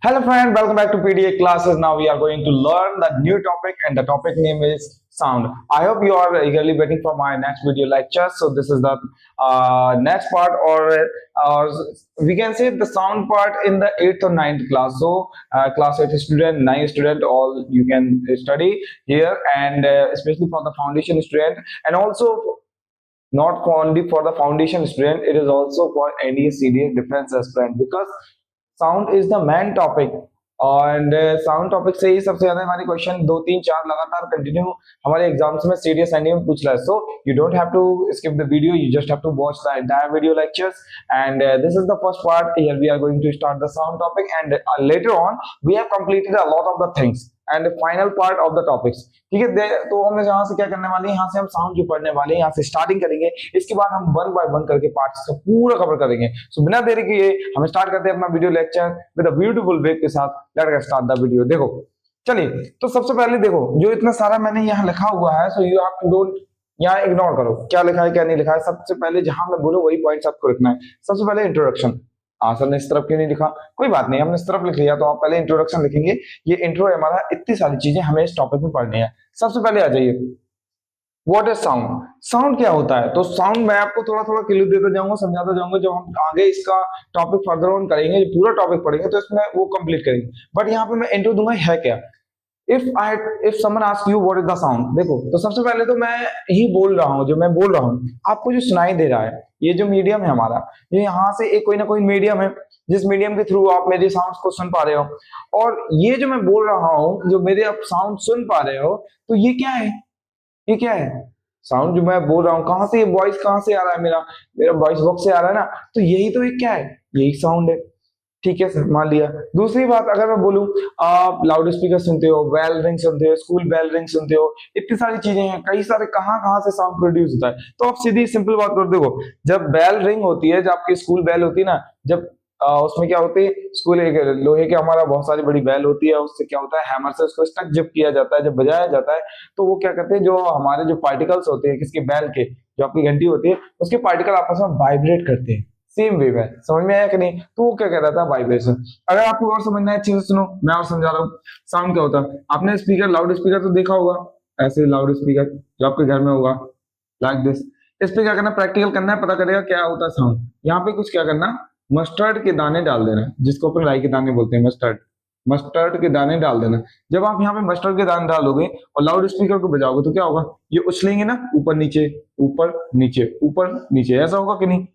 Hello friend, welcome back to PDA classes. Now we are going to learn the new topic and the topic name is sound. I hope you are eagerly waiting for my next video lecture. So this is the next part or we can say the sound part in the 8th or ninth class. So class 8 student, 9 student, all you can study here and especially for the foundation student and also not only for the foundation student, it is also for any serious defense aspirant because sound is the man topic and sound topic से ही सबसे ज्यादा हमारे question 2 3 4 लगातार continue हमारे exams में serious ND में पूछ रहा है. So you don't have to skip the video, you just have to watch the entire video lectures and this is the first part. Here we are going to start the sound topic and later on we have completed a lot of the things and final part of the topics. ठीक है, तो हम यहाँ से क्या करने वाले हैं, यहाँ से हम साउंड जो पढ़ने वाले हैं यहाँ से स्टार्टिंग करेंगे. इसके बाद हम 1 बाय 1 करके पार्ट्स को पूरा कवर करेंगे. सो बिना देरी किए हम स्टार्ट करते हैं अपना video lecture with a beautiful break के साथ. Let's get start the video. देखो चलिए, तो सबसे पहले देखो जो इतना सारा मैंने यहाँ लिखा हुआ है, so you have to don't यहाँ इग्नोर करो क्या लिखा है क्या नहीं लिखा है. सबसे पहले जहां मैं बोलूं वही पॉइंट्स आपको लिखना है. सबसे पहले इंट्रोडक्शन. सर ने इस तरफ क्यों नहीं लिखा, कोई बात नहीं, हमने इस तरफ लिख लिया तो आप पहले इंट्रोडक्शन लिखेंगे. ये इंट्रो है हमारा, इतनी सारी चीजें हमें इस टॉपिक में पढ़नी है. सबसे पहले आ जाइए, व्हाट इज साउंड. साउंड क्या होता है, तो साउंड मैं आपको थोड़ा थोड़ा क्लू देता जाऊंगा, समझाता जाऊंगा. जब हम आगे इसका टॉपिक फर्दर ऑन करेंगे, पूरा टॉपिक पढ़ेंगे तो इसमें वो कंप्लीट करेंगे. बट यहाँ पे मैं इंट्रो दूंगा है क्या. If someone ask you what is the sound, देखो तो सबसे पहले तो मैं ही बोल रहा हूँ, जो मैं बोल रहा हूँ आपको जो सुनाई दे रहा है, ये जो मीडियम है हमारा, ये यहाँ से एक कोई ना कोई मीडियम है जिस मीडियम के थ्रू आप मेरे साउंड को सुन पा रहे हो. और ये जो मैं बोल रहा हूँ, जो मेरे आप साउंड सुन पा रहे हो, तो ये क्या है, ये क्या है साउंड जो मैं बोल रहा हूँ. कहाँ से ये वॉइस कहाँ से आ रहा है, मेरा मेरा वॉइस बॉक्स से आ रहा है ना, तो यही तो एक क्या है, यही साउंड है. ठीक है सर, मान लिया. दूसरी बात अगर मैं बोलूं, आप लाउड स्पीकर सुनते हो, बेल रिंग सुनते हो, स्कूल बेल रिंग सुनते हो, इतनी सारी चीजें हैं, कई सारे कहाँ कहाँ से साउंड प्रोड्यूस होता है. तो आप सीधी सिंपल बात कर देखो, जब बेल रिंग होती है, जब आपकी स्कूल बेल होती है ना, जब उसमें क्या होती है, स्कूल लोहे के हमारा बहुत सारी बड़ी बेल होती है, उससे क्या होता है, हैमर से उसको स्टक जब किया जाता है, जब बजाया जाता है, तो वो क्या करते हैं, जो हमारे जो पार्टिकल्स होते हैं किसके बेल के, जो आपकी घंटी होती है उसके पार्टिकल आपस में वाइब्रेट करते हैं. सेम वेव है, समझ में आया कि नहीं. तो वो क्या कह रहा था, वाइब्रेशन. अगर आपको और समझना है अच्छे से सुनो, मैं और समझा रहा हूँ. साउंड क्या होता है, आपने स्पीकर, लाउड स्पीकर तो देखा होगा, ऐसे लाउड स्पीकर जो आपके घर में होगा लाइक दिस. इस पे क्या करना, प्रैक्टिकल करना है, पता करेगा क्या होता है साउंड. यहाँ पे कुछ क्या करना, मस्टर्ड के दाने डाल देना, जिसको अपन राई के दाने बोलते हैं, मस्टर्ड. मस्टर्ड के दाने डाल देना. जब आप यहाँ पे मस्टर्ड के दाने डालोगे और लाउड स्पीकर को बजाओगे तो क्या होगा, ये उछलेंगे ना, ऊपर नीचे ऊपर नीचे ऊपर नीचे, ऐसा होगा कि नहीं.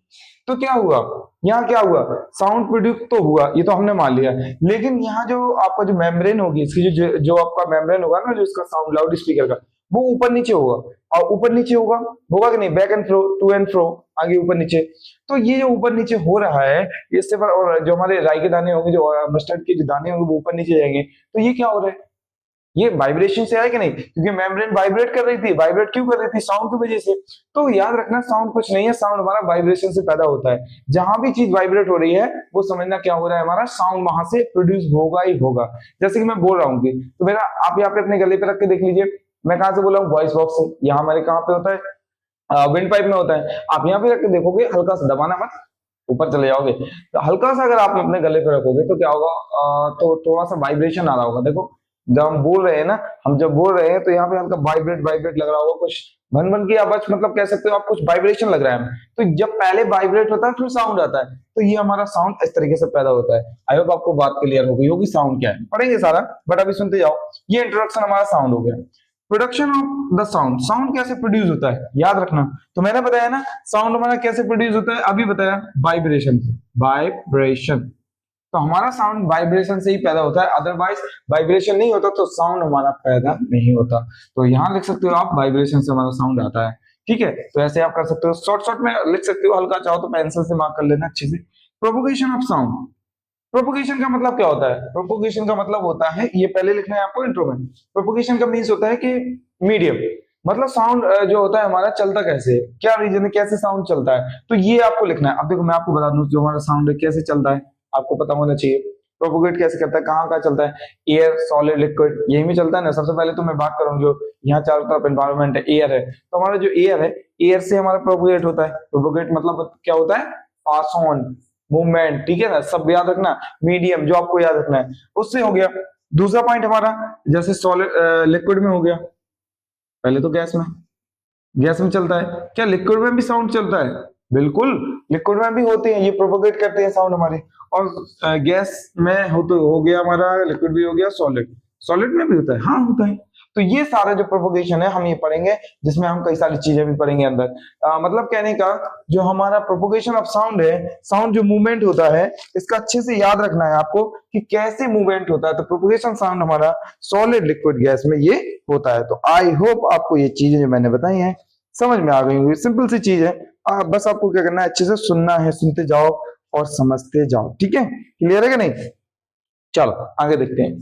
तो क्या हुआ, यहाँ क्या हुआ, साउंड प्रोड्यूस तो हुआ, ये तो हमने मान लिया. लेकिन यहाँ जो आपका जो मेम्ब्रेन होगी, इसकी जो आपका मेम्ब्रेन होगा ना, जो इसका साउंड लाउड स्पीकर का, वो ऊपर नीचे होगा. और ऊपर नीचे होगा कि नहीं, back and fro, to and fro, आगे ऊपर नीचे. तो ये जो ऊपर नीचे हो रहा है, इससे और जो हमारे राई के दाने होंगे, जो मस्टर्ड के जो दाने होंगे, वो ऊपर नीचे जाएंगे. तो ये क्या हो रहा है, ये वाइब्रेशन से है कि नहीं, क्योंकि मेम्ब्रेन वाइब्रेट कर रही थी. वाइब्रेट क्यों कर रही थी, साउंड की वजह से. तो याद रखना, साउंड कुछ नहीं है, साउंड हमारा वाइब्रेशन से पैदा होता है. जहां भी चीज वाइब्रेट हो रही है, वो समझना क्या हो रहा है, हमारा साउंड वहां से प्रोड्यूस होगा ही होगा. जैसे कि मैं बोल रहा हूँ कि तो मेरा, आप यहाँ पे अपने गले पे रख के देख लीजिए, मैं कहाँ से बोल रहा हूँ, वॉइस बॉक्स से. यहाँ हमारे कहाँ पे होता है, विंड पाइप में होता है. आप यहाँ पे रख के देखोगे, हल्का सा दबाना मत, ऊपर चले जाओगे. तो हल्का सा अगर आप अपने गले पे रखोगे तो क्या होगा, तो थोड़ा सा वाइब्रेशन आ रहा होगा. देखो जब हम बोल रहे हैं ना, हम जब बोल रहे हैं तो यहाँ पे हल्का वाइब्रेट वाइब्रेट लग रहा होगा, कुछ भन भन की आवाज, मतलब कह सकते हो आप, कुछ वाइब्रेशन लग रहा है. तो जब पहले वाइब्रेट होता है फिर साउंड आता है, तो ये हमारा साउंड इस तरीके से पैदा होता है. आई होप आपको बात क्लियर हो गई होगी, साउंड क्या है पढ़ेंगे सारा, बट अभी सुनते जाओ. ये इंट्रोडक्शन हमारा साउंड हो गया. Production of the sound, sound कैसे प्रोड्यूस होता है याद रखना. तो मैंने बताया ना, साउंड हमारा कैसे प्रोड्यूस होता है, अभी बताया, वाइब्रेशन से. वाइब्रेशन, तो हमारा साउंड वाइब्रेशन से ही पैदा होता है, अदरवाइज वाइब्रेशन नहीं होता तो साउंड हमारा पैदा नहीं होता. तो यहाँ लिख सकते हो आप, वाइब्रेशन से हमारा साउंड आता है. ठीक है, तो ऐसे आप कर सकते हो, शॉर्ट शॉर्ट में लिख सकते हो, हल्का चाहो तो पेंसिल से मार्क कर लेना अच्छे से. प्रोपोगेशन ऑफ साउंड, प्रोपोगेशन का मतलब क्या होता है, प्रोपोगेशन का मतलब होता है, ये पहले लिखना है आपको इंट्रो में. प्रोपोगेशन का मीन्स होता है कि मीडियम, मतलब साउंड जो होता है हमारा चलता कैसे है, क्या रीजन है, कैसे साउंड चलता है, तो ये आपको लिखना है. अब देखो मैं आपको बता दूं, जो हमारा साउंड है कैसे चलता है आपको पता होना चाहिए. प्रोपोगेट कैसे करता है, कहाँ कहाँ चलता है, एयर, सॉलिड, लिक्विड, यही में चलता है ना. सबसे पहले तो मैं बात करूँ, जो यहाँ चारों तरफ एनवायरमेंट है, एयर है, तो हमारा जो एयर है, एयर से हमारा प्रोपोगेट होता है. प्रोपोगेट मतलब क्या होता है, पास ऑन, मूवमेंट, ठीक है ना, सब याद रखना। मीडियम जो आपको याद रखना है, उससे हो गया। दूसरा पॉइंट हमारा जैसे सॉलिड लिक्विड में हो गया, पहले तो गैस में, गैस में चलता है, क्या लिक्विड में भी साउंड चलता है? बिल्कुल, लिक्विड में भी होते हैं, ये प्रोपोगेट करते हैं साउंड हमारे। और गैस में हो गया हमारा, लिक्विड भी हो गया, सॉलिड, सॉलिड में भी होता है, हाँ होता है। तो ये सारा जो प्रोपोगेशन है हम ये पढ़ेंगे, जिसमें हम कई सारी चीजें भी पढ़ेंगे अंदर। मतलब कहने का जो हमारा प्रोपोगेशन ऑफ साउंड है, साउंड जो मूवमेंट होता है, इसका अच्छे से याद रखना है आपको कि कैसे मूवमेंट होता है। तो प्रोपोगेशन साउंड हमारा सॉलिड, लिक्विड, गैस में ये होता है। तो आई होप आपको ये चीजें जो मैंने बताई हैं समझ में आ गई होंगी। सिंपल सी चीज है, बस आपको क्या करना है, अच्छे से सुनना है, सुनते जाओ और समझते जाओ, ठीक है? क्लियर है कि नहीं? चलो आगे देखते हैं।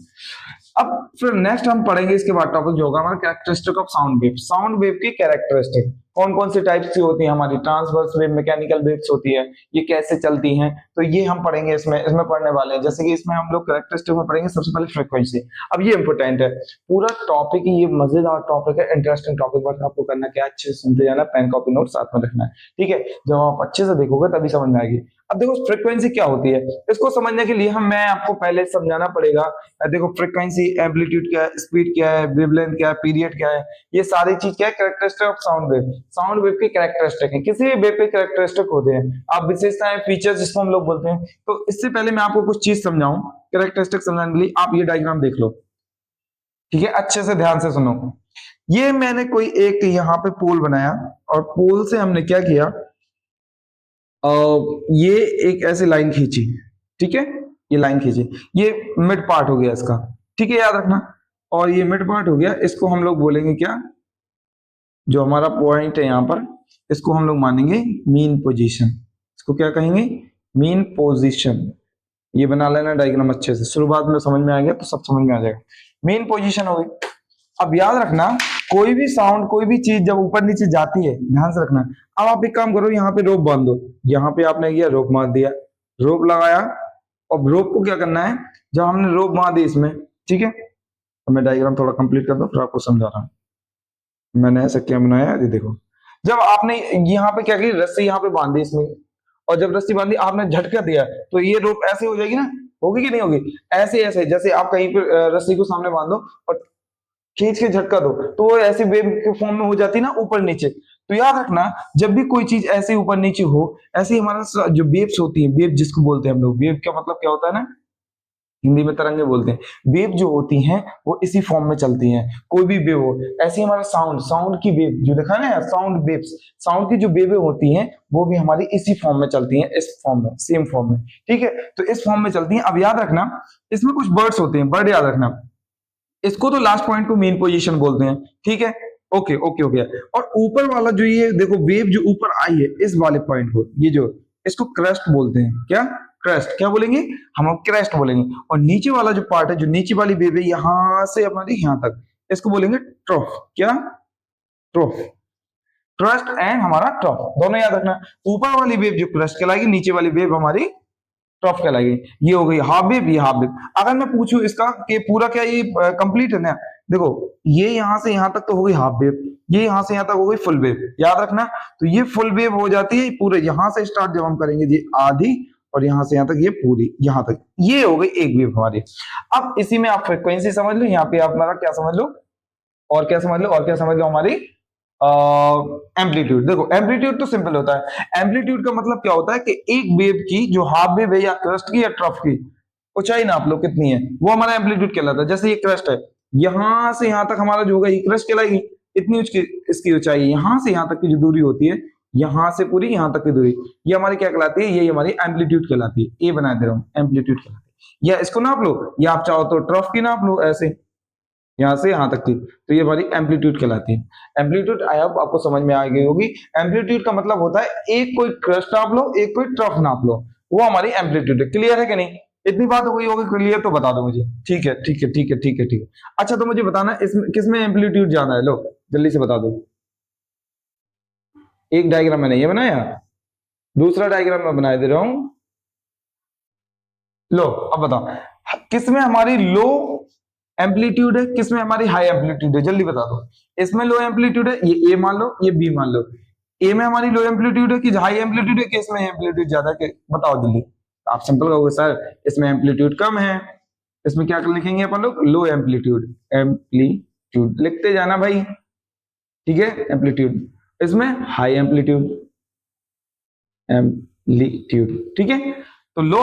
अब फिर नेक्स्ट हम पढ़ेंगे इसके बाद टॉपिक जो होगा हमारा characteristic of sound wave. Sound wave की कैरेक्टरिस्टिक कौन कौन से टाइप्स की होती है हमारी? ट्रांसवर्स वेव, मैकेनिकल वेव्स होती है, ये कैसे चलती हैं, तो ये हम पढ़ेंगे इसमें पढ़ने वाले हैं। जैसे कि इसमें हम लोग कैरेक्टरिस्टिक में पढ़ेंगे सबसे पहले फ्रीक्वेंसी। अब ये इंपॉर्टेंट है, पूरा टॉपिक ही ये मजेदार टॉपिक है, इंटरेस्टिंग टॉपिक। बस आपको करना क्या, अच्छे से सुनते जाना, पेन कॉपी नोट साथ में रखना है, ठीक है? जब आप अच्छे से देखोगे तभी समझ में आएगी। अब देखो फ्रीक्वेंसी क्या होती है, इसको समझने के लिए मैं आपको पहले समझाना पड़ेगा। देखो फ्रीक्वेंसी, एम्पलीट्यूड क्या है, स्पीड क्या है, वेवलेंथ क्या है, पीरियड क्या है, ये सारी चीज क्या है, characteristic of sound wave. Sound wave के कैरेक्टरिस्टिक है, किसी भी वेव के कैरेक्टरिस्टिक होते हैं, आप विशेषताएं, फीचर्स जिसको हम लोग बोलते हैं। तो इससे पहले मैं आपको कुछ चीज समझाऊं कैरेक्टरिस्टिक समझाने के लिए, आप ये डायग्राम देख लो, ठीक है? अच्छे से ध्यान से सुनो। ये मैंने कोई एक यहाँ पे पोल बनाया, और पोल से हमने क्या किया, ये एक ऐसे लाइन खींची, ठीक है? ये लाइन खींची, ये मिड पार्ट हो गया इसका, ठीक है, याद रखना। और ये मिड पार्ट हो गया, इसको हम लोग बोलेंगे क्या, जो हमारा पॉइंट है यहाँ पर, इसको हम लोग मानेंगे मीन पोजीशन। इसको क्या कहेंगे? Mean position. ये बना लेना डायग्राम अच्छे से, शुरुआत में समझ में आ गया तो सब समझ में आ जाएगा। मीन पोजीशन हो गई। अब याद रखना, कोई भी साउंड, कोई भी चीज जब ऊपर नीचे जाती है, ध्यान से रखना। अब आप एक काम करो, यहाँ पे रोप बांध दो, यहाँ पे आपने किया रोप बांध दिया, रोप लगाया। अब रोप को क्या करना है, जब हमने रोप बांधी इसमें, ठीक है, तो मैं डायग्राम थोड़ा कंप्लीट कर दूं फिर आपको समझा रहा हूँ। मैंने ऐसा क्या बनाया, ये देखो, जब आपने यहाँ पे क्या की, रस्सी यहाँ पे बांधी इसमें, और जब रस्सी बांधी आपने झटका दिया, तो ये रोप ऐसे हो जाएगी ना, होगी कि नहीं होगी? ऐसे ऐसे, जैसे आप कहीं पे रस्सी को सामने बांधो और खींच के झटका दो, तो वो ऐसे वेव के फॉर्म में हो जाती है ना, ऊपर नीचे। तो याद रखना, जब भी कोई चीज ऐसे ऊपर नीचे हो, ऐसे ही हमारा जो वेव्स होती है, वेव जिसको बोलते हैं हम लोग, वेव का मतलब क्या होता है ना, हिंदी में तरंगे बोलते हैं। वेव जो होती हैं वो इसी फॉर्म में चलती हैं, कोई भी वेव हो। ऐसे ही हमारा साउंड, साउंड की वेव जो देखा ना, साउंड वेव्स, साउंड की जो वेवें होती हैं वो भी हमारी इसी फॉर्म में चलती हैं, इस फॉर्म में, सेम फॉर्म में, ठीक है? तो इस फॉर्म में चलती हैं। अब याद रखना, इसमें कुछ बर्ड्स होते हैं, बर्ड याद रखना, इसको तो लास्ट पॉइंट को मेन पोजीशन बोलते हैं, ठीक है? ओके ओके हो गया। और ऊपर वाला जो ये देखो वेव जो ऊपर आई है, इस वाले पॉइंट को, ये जो, इसको क्रेस्ट बोलते हैं। क्या? क्रेस्ट। क्या बोलेंगे हम? क्रेस्ट बोलेंगे। और नीचे वाला जो पार्ट है, जो नीचे वाली वेव है, यहां से हमारी यहां तक, इसको बोलेंगे ट्रॉफ। क्या? ट्रॉफ। क्रस्ट एंड हमारा ट्रॉफ, दोनों याद रखना। ऊपर वाली वेव जो क्रस्ट कहलाएगी, नीचे वाली वेव हमारी ट्रॉफ कहलाएगी। ये हो गई हाफ वेव, ये हाफ वेव। अगर मैं पूछूं इसका कि पूरा क्या ये कंप्लीट है ना, देखो ये यहां से यहां तक तो हो गई हाफ वेव, ये यहां से यहां तक हो गई फुल वेव, याद रखना। तो ये फुल वेव हो जाती है पूरे, यहां से स्टार्ट जब हम करेंगे ये आधी, और यहां से यहां तक ये पूरी, यहां तक ये हो गई एक वेव हमारी। अब इसी में आप फ्रीक्वेंसी समझ लो, यहाँ पे आप हमारा क्या समझ लो, और क्या समझ लो, और क्या समझ लो, हमारी एम्पलीट्यूड। देखो एम्पलीट्यूड तो सिंपल होता है। एम्पलीट्यूड का मतलब क्या होता है कि एक वेव की जो हाफ वेव है, या क्रस्ट की या ट्रफ की ऊंचाई नाप लो कितनी है, वो हमारा एम्पलीट्यूड कहलाता है। जैसे ये क्रस्ट है, यहां से यहां तक हमारा जो होगा ये क्रस्ट कहलाएगी, इतनी इसकी ऊंचाई, यहां से यहां तक की जो दूरी होती है, यहां से पूरी यहां तक की दूरी, ये हमारी क्या कहलाती है, ये हमारी एम्पलीट्यूड कहलाती है। ये बना दे रहा हूं, एम्पलीट्यूड कहलाती है। या इसको नाप लो, या आप चाहो तो ट्रफ की नाप लो, ऐसे यहां से यहां तक की, तो ये हमारी एम्पलीट्यूड कहलाती है। एम्पलीट्यूड आई होप आपको समझ में आ गई होगी। एम्पलीट्यूड का मतलब होता है एक कोई क्रस्ट नाप लो, एक कोई ट्रफ नाप लो, वो हमारी एम्पलीट्यूड है। क्लियर है कि नहीं? इतनी बात हो गई होगी क्लियर, तो बता दो मुझे। ठीक है ठीक है ठीक है ठीक है ठीक है। अच्छा तो मुझे बताना इसमें किसमें एम्पलीट्यूड ज्यादा है, लो जल्दी से बता दो। एक डायग्राम मैंने ये बनाया, दूसरा डायग्राम मैं बना दे रहा हूं। लो अब बताओ किसमें हमारी लो एम्पलीट्यूड है, किसमें हमारी हाई एम्पलीट्यूड है, जल्दी बता दो। इसमें लो एम्पलीट्यूड है, ये ए मान लो, ये बी मान लो। ए में हमारी लो एम्पलीट्यूड है कि हाई एम्पलीट्यूड है, कि इसमें एम्पलीट्यूड ज्यादा है, बताओ जल्दी। आप सिंपल कहोगे सर इसमें एम्पलीट्यूड कम है, इसमें क्या लिखेंगे अपन लोग, लो एम्पलीट्यूड, एम्पलीट्यूड लिखते जाना भाई, ठीक है, एम्पलीट्यूड, इसमें हाई एम्पलीट्यूड, एम्पलीट्यूड, ठीक है। तो लो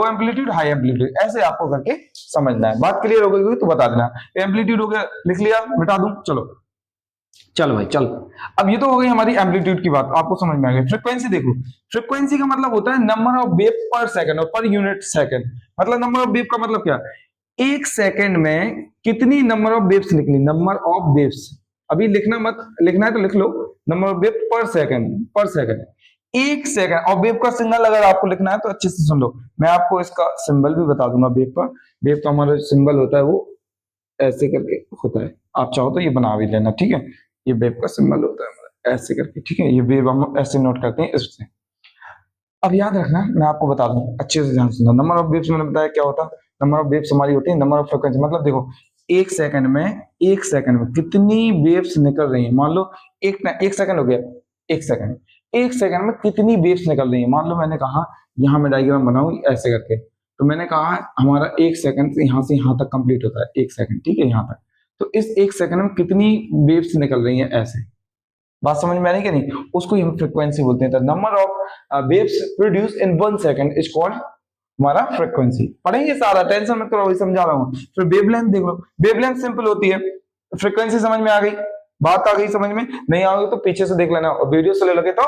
एम्पलीट्यूड, हाई एम्पलीट्यूड, ऐसे आपको करके समझना है। बात क्लियर हो गई तो बता देना। एम्पलीट्यूड हो गया, लिख लिया, मिटा दूं, चलो चल भाई चल। अब ये तो हो गई हमारी एम्पलीट्यूड की बात, आपको समझ में आ गई। फ्रीक्वेंसी देखो, फ्रीक्वेंसी का मतलब होता है नंबर ऑफ वेव पर सेकंड और पर यूनिट सेकंड। मतलब नंबर ऑफ वेव का मतलब क्या, एक सेकंड में कितनी नंबर ऑफ वेव्स निकली, नंबर ऑफ वेव्स। अभी लिखना मत, लिखना है तो लिख लो, नंबर ऑफ वेव पर सेकंड, पर सेकंड, एक सेकंड। और वेव का सिग्नल अगर आपको लिखना है तो अच्छे से सुन लो, मैं आपको इसका सिंबल भी बता दूंगा वेव का। वेव का हमारा सिंबल होता है वो ऐसे करके होता है, आप चाहो तो ये बना भी लेना, ठीक है। ये वेव का सिंबल होता है हमारा ऐसे करके, ठीक है। ये वेव हम ऐसे नोट करते हैं इससे। अब याद रखना, मैं आपको बता दूं, अच्छे से ध्यान सुनना। नंबर ऑफ वेव्स मैंने बताया क्या होता है, नंबर ऑफ वेव्स हमारी होती है नंबर ऑफ फ्रीक्वेंसी। मतलब देखो एक सेकंड में कितनी वेव्स निकल रही है, मान लो एक सेकंड हो गया, एक सेकंड में कितनी वेव्स निकल रही है। मान लो मैंने कहा यहाँ मैं डायग्राम बनाऊं ऐसे करके, तो मैंने कहा हमारा एक सेकंड से यहाँ तक कंप्लीट होता है, एक सेकंड, ठीक है, यहाँ तक। तो इस एक सेकंड में कितनी वेव्स निकल रही हैं ऐसे, बात समझ में आ रही कि नहीं, उसको ही हम फ्रीक्वेंसी बोलते हैं। Number of waves produce in 1 second is called हमारा फ्रीक्वेंसी। पढ़ेंगे सारा, टेंशन मत करो, अभी समझा रहा हूँ। फिर वेवलेंथ देख लो, वेवलेंथ सिंपल होती है, फ्रीक्वेंसी समझ में आ गई, बात आ गई समझ में, नहीं आ गई तो पीछे से देख लेना, और वीडियो से ले लगे तो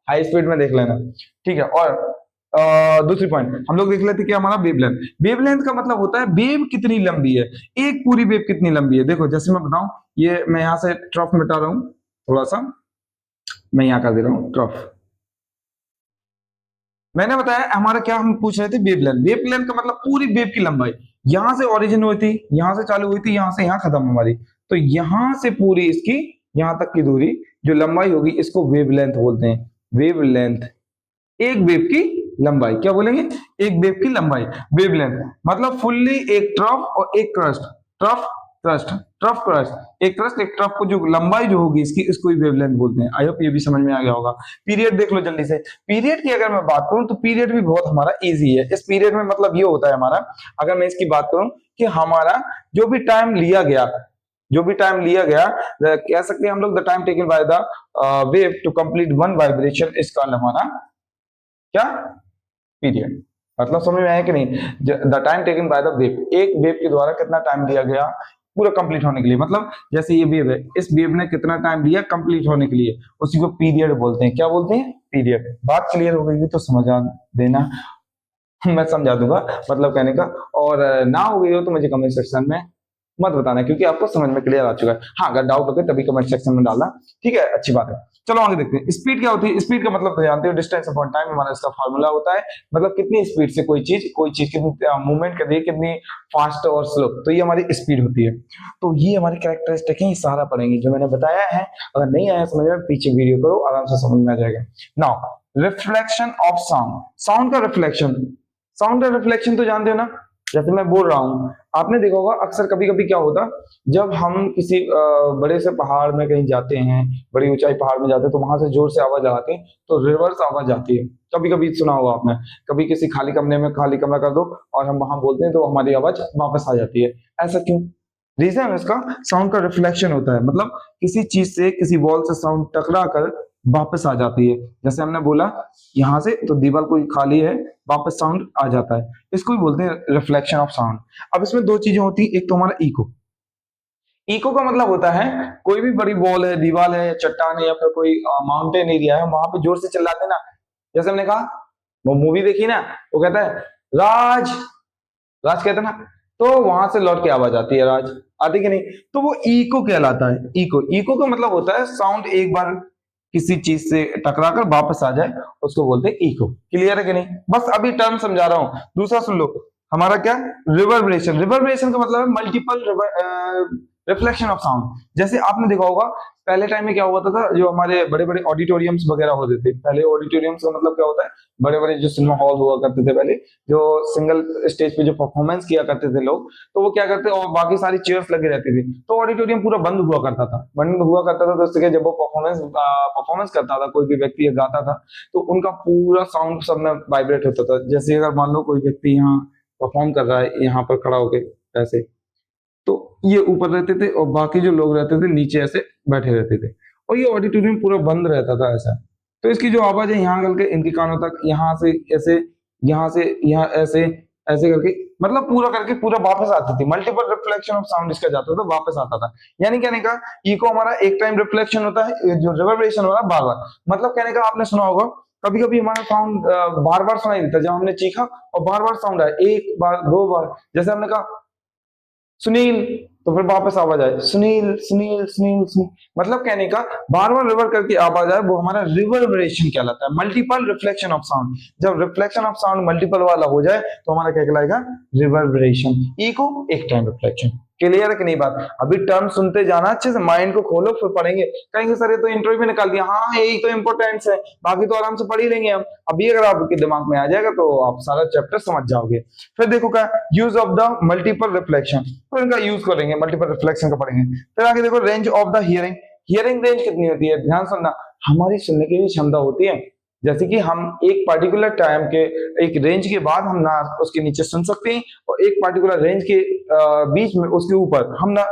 हाई स्पीड में देख लेना, ठीक है। और दूसरी पॉइंट हम लोग देख लेते कि हमारा वेवलेंथ, वेवलेंथ का मतलब होता है वेव कितनी लंबी है, एक पूरी वेव कितनी लंबी है। देखो जैसे मैं बताऊं, ये मैं यहां से ट्रफ मिटा रहा हूं, थोड़ा सा मैं यहां कर दे रहा हूं ट्रफ। मैंने बताया हमारा क्या, हम पूछ रहे थे वेवलेंथ। वेवलेंथ का मतलब पूरी वेव की लंबाई, यहां से ओरिजिन हुई थी, यहां से चालू हुई थी, यहां से यहां खत्म हमारी, तो यहां से पूरी इसकी यहां तक की दूरी जो लंबाई होगी इसको वेवलेंथ बोलते हैं। वेवलेंथ, एक वेव की लंबाई, क्या बोलेंगे, एक वेव की लंबाई, वेवलेंथ। मतलब फुल्ली एक ट्रफ और एक crust, trough crust, trough crust, एक क्रस्ट एक ट्रफ को जो लंबाई जो होगी इसकी, इसको ही वेवलेंथ बोलते हैं। आई होप ये भी समझ में आ गया होगा। पीरियड देख लो जल्दी से। पीरियड की अगर मैं बात करूं तो पीरियड भी बहुत हमारा इजी है। इस पीरियड में मतलब ये होता है हमारा, अगर मैं इसकी बात करूं कि हमारा जो भी टाइम लिया गया, कह सकते हैं हम लोग the time taken by the wave to complete one vibration is called हमारा क्या, पीरियड। मतलब समझ में आया कि नहीं, the time taken by the wave, एक वेव के द्वारा कितना टाइम लिया गया पूरा कंप्लीट होने के लिए। मतलब जैसे ये वेव है, इस वेव ने कितना टाइम लिया कंप्लीट होने के लिए, उसी को पीरियड बोलते हैं। क्या बोलते हैं, पीरियड। बात क्लियर हो गई तो समझा देना, मैं समझा दूंगा मतलब कहने का। और ना हो गई हो तो मुझे कमेंट सेक्शन में मत बताना, क्योंकि आपको समझ में क्लियर आ चुका है। हाँ अगर डाउट हो तभी कमेंट सेक्शन में डालना, ठीक है, अच्छी बात है। चलो आगे देखते हैं। स्पीड क्या होती है, स्पीड का मतलब तो जानते हो, डिस्टेंस अपॉन टाइम हमारा इसका फार्मूला होता है। मतलब कितनी स्पीड से कोई चीज कितनी मूवमेंट कर रही है, कितनी फास्ट और स्लो, तो ये हमारी स्पीड होती है। तो ये हमारी कैरेक्टरिस्टिक है, ये सारा पढ़ेंगे जो मैंने बताया है। अगर नहीं आया समझ में, पीछे वीडियो करो, आराम से समझ में आ जाएगा। Now reflection of sound, sound का रिफ्लेक्शन, साउंड का रिफ्लेक्शन तो जानते हो ना, जैसे मैं बोल रहा हूँ, आपने देखा होगा अक्सर कभी कभी क्या होता, जब हम किसी बड़े से पहाड़ में कहीं जाते हैं, बड़ी ऊंचाई पहाड़ में जाते हैं, तो वहां से जोर से आवाज आती है तो रिवर्स आवाज आती है। कभी कभी सुना होगा आपने, कभी किसी खाली कमरे में खाली कमरा कर दो और हम वहां बोलते हैं तो हमारी आवाज वापस आ जाती है। ऐसा क्यों, रीजन इसका साउंड का रिफ्लेक्शन होता है। मतलब किसी चीज से, किसी वॉल से साउंड टकरा कर वापस आ जाती है। जैसे हमने बोला यहां से तो दीवार कोई खाली है, वापस साउंड आ जाता है, इसको भी बोलते हैं रिफ्लेक्शन ऑफ साउंड। अब इसमें दो चीजें होती है, एक तो हमारा इको। इको का मतलब होता है कोई भी बड़ी वॉल है, दीवार है, चट्टान है, या फिर कोई माउंटेन एरिया है, वहां पे जोर से चिल्लाते ना, जैसे हमने कहा वो मूवी देखी ना, वो कहता है राज, राज कहता ना, तो वहां से लौट के आवाज आती है, राज आती कि नहीं, तो वो इको कहलाता है। इको, इको का मतलब होता है साउंड एक बार किसी चीज से टकराकर वापस आ जाए, उसको बोलते हैं इको। क्लियर है कि नहीं, बस अभी टर्म समझा रहा हूं। दूसरा सुन लो, हमारा क्या, रिवर्बरेशन। रिवर्बरेशन का मतलब है मल्टीपल रिफ्लेक्शन ऑफ साउंड। जैसे आपने देखा होगा पहले टाइम में क्या हुआ था, जो हमारे बड़े बड़े ऑडिटोरियम्स वगैरह होते थे, पहले ऑडिटोरियम्स का मतलब क्या होता है, बड़े बड़े जो सिनेमा हॉल हुआ करते थे पहले, जो सिंगल स्टेज पे जो परफॉर्मेंस किया करते थे लोग, तो वो क्या करते, और बाकी सारी चेयर्स लगी रहती थी, तो ऑडिटोरियम पूरा बंद हुआ करता था, तो इसके जब वो परफॉर्मेंस परफॉर्मेंस करता था, कोई भी व्यक्ति गाता था, तो उनका पूरा साउंड सब में वाइब्रेट होता था। जैसे अगर मान लो कोई व्यक्ति यहाँ परफॉर्म कर रहा है, यहाँ पर खड़ा होके ऐसे, तो ये ऊपर रहते थे और बाकी जो लोग रहते थे नीचे ऐसे बैठे रहते थे, और ये ऑडिटोरियम पूरा बंद रहता था ऐसा। तो इसकी जो आवाज है यहाँ करके इनके कानों तक, यहाँ से ऐसे, यहाँ से यहाँ ऐसे, ऐसे करके, मतलब पूरा करके पूरा वापस आती थी, मल्टीपल रिफ्लेक्शन ऑफ साउंड इसका जाता था, वापस आता था। यानी कहने का इको हमारा एक टाइम रिफ्लेक्शन होता है, जो रिवर्बरेशन हो रहा है बार बार, मतलब कहने का आपने सुना होगा कभी कभी हमारा साउंड बार बार सुनाई देता है, जब हमने चीखा और बार बार साउंड आया, एक बार दो बार, जैसे हमने कहा सुनील, तो फिर वापस आवाज आए सुनील सुनील सुनील सुनील, मतलब कहने का बार बार रिवर करके आवाज आए, वो हमारा रिवर्बरेशन कहलाता है, मल्टीपल रिफ्लेक्शन ऑफ साउंड। जब रिफ्लेक्शन ऑफ साउंड मल्टीपल वाला हो जाए तो हमारा क्या कहलाएगा, रिवर्बरेशन। इको एक टाइम रिफ्लेक्शन। क्लियर है कि नहीं बात? अभी टर्म सुनते जाना, अच्छे से माइंड को खोलो, फिर पढ़ेंगे। कहेंगे सर ये तो इंटरव्यू में निकाल दिया, हाँ यही तो इंपॉर्टेंस है, बाकी तो आराम से पढ़ ही लेंगे हम। अभी अगर आपके दिमाग में आ जाएगा तो आप सारा चैप्टर समझ जाओगे। फिर देखो क्या, use of the multiple reflection, तो इनका यूज करेंगे, मल्टीपल रिफ्लेक्शन का पढ़ेंगे। फिर आगे देखो range of the hearing. Hearing range कितनी होती है, ध्यान सुनना, हमारी सुनने की भी क्षमता होती है, जैसे कि हम एक पर्टिकुलर टाइम के एक रेंज के बाद हम ना उसके नीचे सुन सकते हैं, और एक पर्टिकुलर रेंज के बीच में उसके ऊपर हम ना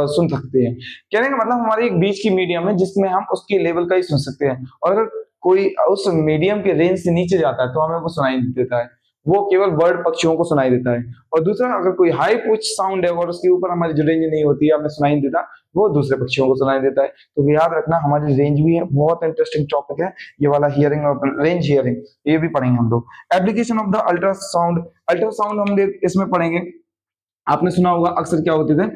सुन सकते हैं। कहने का मतलब हमारी एक बीच की मीडियम है जिसमें हम उसके लेवल का ही सुन सकते हैं, और अगर कोई उस मीडियम के रेंज से नीचे जाता है तो हमें वो सुनाई नहीं देता है, वो केवल बर्ड पक्षियों को सुनाई देता है। और दूसरा, अगर कोई हाई पिच साउंड है और उसके ऊपर हमारी जो रेंज नहीं होती है, हमें सुनाई नहीं देता, वो दूसरे पक्षियों को सुनाई देता है। तो याद रखना, हमारी रेंज भी है, बहुत इंटरेस्टिंग टॉपिक है ये वाला, हियरिंग और रेंज हियरिंग, ये भी पढ़ेंगे हम लोग। Application of the ultrasound, ultrasound हम इसमें पढ़ेंगे। आपने सुना होगा अक्सर क्या होते थे,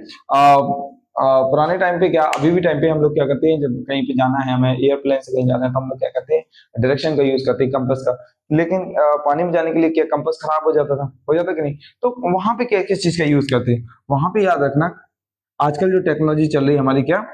पुराने टाइम पे, क्या अभी भी टाइम पे, हम लोग क्या करते हैं, जब कहीं पे जाना है, हमें एयरप्लेन से कहीं जाना है, तो हम लोग क्या करते हैं, डायरेक्शन का यूज करते हैं, कंपास का। लेकिन पानी में जाने के लिए क्या कंपास खराब हो जाता कि नहीं, तो वहां पे क्या किस चीज का यूज करते हैं, वहां पे याद रखना, आजकल जो टेक्नोलॉजी चल रही है हमारी, क्या,